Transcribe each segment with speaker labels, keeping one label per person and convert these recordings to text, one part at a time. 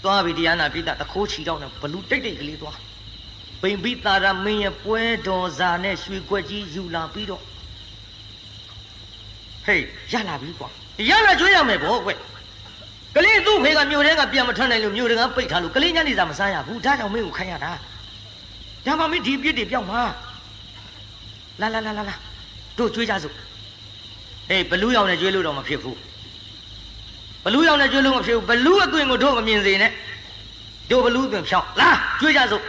Speaker 1: သွားပြီတရားနာပိတတခိုးချီတော့နဲ့ဘလူတိတ်တိတ်ကလေးသွားပိန်ပိတာရမင်းရဲ့ပွဲတော်စာနဲ့ရွှေကွက်ကြီးယူလာပြီးတော့ဟေးရလာပြီကွာရလာကျွေးရမယ်ဗောကွကလေးသူ့ဖေကမြို့ထဲကပြန်မထွက်နိုင်လို့မြို့တကပိတ်ထားလို့ကလေးညနေစာမစားရဘူးဒါကြောင့်မင်းကိုခိုင်းရတာဒါမှမင်းဒီပြစ်တွေပြောင်းမှာလာတို့ကျွေးကြစို့ဟေးဘလူးရောင်နဲ့ကျွေးလို့တော့မဖြစ်ဘူးဘလူးရောင်နဲ့ကျွေးလို့မဖြစ်ဘူးဘလူးအသွင်ကိုတို့မမြင်စေနဲ့တို့ဘလူးအသွင်ဖြောင်းလာကျွေးကြစို့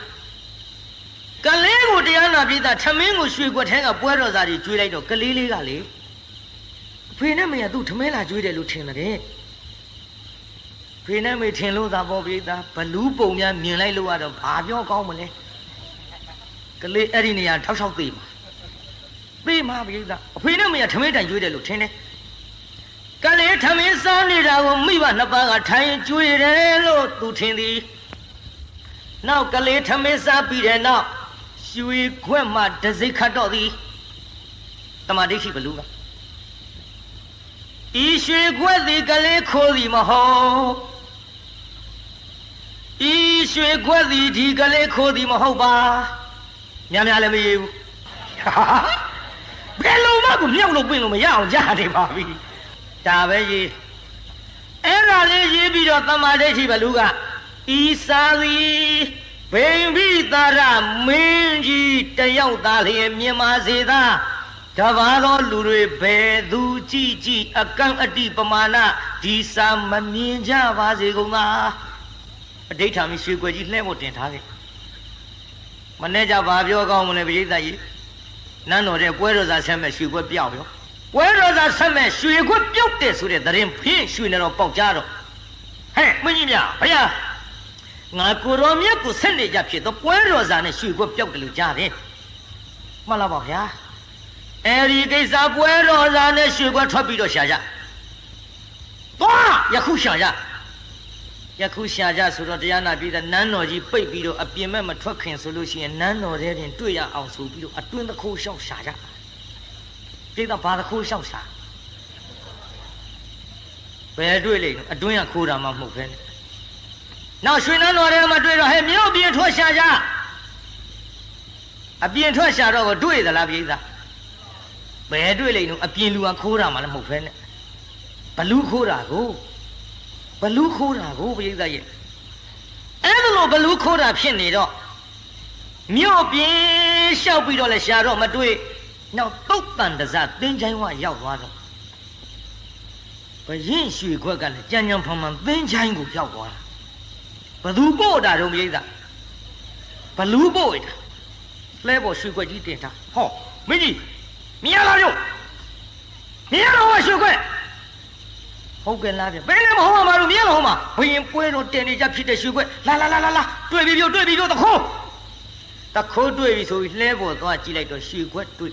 Speaker 1: ကလေးကိုတရားနာပြည်သားထမင်းကိုရွှေကွက်ထဲကပွဲတော်စာကြီးကျွေးလိုက်တော့ကလေးလေးကလေဖေနဲ့မေကသူ့ထမင်းလာကျွေးတယ်လို့ထင်တယ်ဖေနဲ့မေထင်လို့သာပေါ်ပြည်သားဘလူးပုံများမြင်လိုက်လို့ကတော့ဘာပြောကောင်းမလဲကလေးအဲ့ဒီနေရာထောက်သေးမှာပေးမှာပြည်သားအဖေနဲ့မေကထမင်းတိုင်ကျွေးတယ်လို့ထင်တယ်ကလေးထမင်းစားနေတာကိုမိဘနှစ်ပါးကထိုင်ကျွေးတယ်လို့သူထင်သည်နောက်ကလေးထမင်းစားပြီးတဲ့နောက်ရွှေခွက်မှတစိခတ်တော့သည်တမဒိဋ္ဌိဘလူကဤရွှေခွက်သည်ကလေးခိုးသည်မဟုတ်ဤရွှေခွက်သည်ဒီကလေးခိုးသည်မဟုတ်ပါများလည်းမရဘူးဘယ်လိုမှကိုမြောက်လို့ပြင်လို့မရအောင်ကြားနေပါပြီဒါပဲရေးအဲ့ဒါလေးရေးပြီးတော့တမဒိဋ္ဌိဘလူကဤစာသည်ဘိံပိတာရမင်းကြီးတယောက်သားလျင်မြင်ပါစေသာတပါးသောလူတွေဘယ်သူကြည့်အကန့်အတိပမာဏဒီစာမမြင်ကြပါစေကုန်သာအဋ္ဌာမိရွှေကွယ်ကြီးလှဲဖို့တင်ထားခဲ့မနေ့ကဘာပြောကောင်းမလဲပရိသတ်ကြီးနန်းတော်တဲ့ပွဲတော်စာဆက်မဲ့ရွှေကွက်ပြောက်ရောပွဲတော်စာဆက်မဲ့ရွှေကွက်ပြုတ်တယ်ဆိုတဲ့သတင်းဖြင့်ရွှေနေတော့ပေါက်ကြတော့ဟဲ့မင်းကြီးများဘုရားငါကိုရောမြတ်ကိုဆက်နေကြဖြစ်တော့ပွဲတော်စာနဲ့ရွှေကွက်ပြောက်တယ်လို့ကြားတယ်မှန်လားပါဗျာအဲဒီကိစ္စပွဲတော်စာနဲ့ရွှေကွက်ထွက်ပြီးတော့ရှာကြသွားယခုရှာကြဆိုတော့တရားနာပြည်တဲ့နန်းတော်ကြီးပိတ်ပြီးတော့အပြင်မဲ့မထွက်ခင်ဆိုလို့ရှိရင်နန်းတော်ထဲတင်တွေ့ရအောင်ဆိုပြီးတော့အတွင်းတစ်ခိုးရှောက်ရှာကြပြည်သားဘာတစ်ခိုးရှောက်ရှာဘယ်တွေ့လိမ့်လို့အတွင်းကခိုးတာမှမဟုတ်ပဲနဲ့နောက်ရွှေနန်းတော်ထဲမှာတွေ့တော့ဟဲ့မြို့ပြင်ထွက်ရှာကြအပြင်ထွက်ရှာတော့ကိုတွေ့သလားပြည်သားဘယ်တွေ့လိမ့်လို့အပြင်လူကခိုးတာမှလည်းမဟုတ်ပဲနဲ့ဘလူးခိုးတာကိုဘလူးခိုးတာကိုပြည်သားရဲ့အဲ့ဒါလို့ဘလူးခိုးတာဖြစ်နေတော့မြို့ပြင်လျှောက်ပြီးတော့လဲရှာတော့မတွေ့နောက်တုတ်တန်တစသင်းချိုင်းဝရောက်သွားတော့ဘရင်ရွှေခွက်ကလည်းကြံကြံဖန်ဖန်သင်းချိုင်းကိုရောက်သွားတာဘသူပို့တာတော့ပြည်သားဘလူးပို့တာလဲပေါ်ရွှေခွက်ကြီးတင်ထားဟောမင်းကြီးမြင်ရလားပြောမြင်ရတော့ရွှေခွက်ဟုတ်ကဲ့လားဗျဘယ်လဲမဟုတ်မှာလို့မြင်လို့ဟုတ်မှာဘရင်ပွဲတော့တင်နေကြဖြစ်တဲ့ရွှေခွက်လာတွေ့ပြီပြောတခိုးတွေ့ပြီဆိုပြီးလှဲပေါ်သွားကြည့်လိုက်တော့ရွှေခွက်တွေ့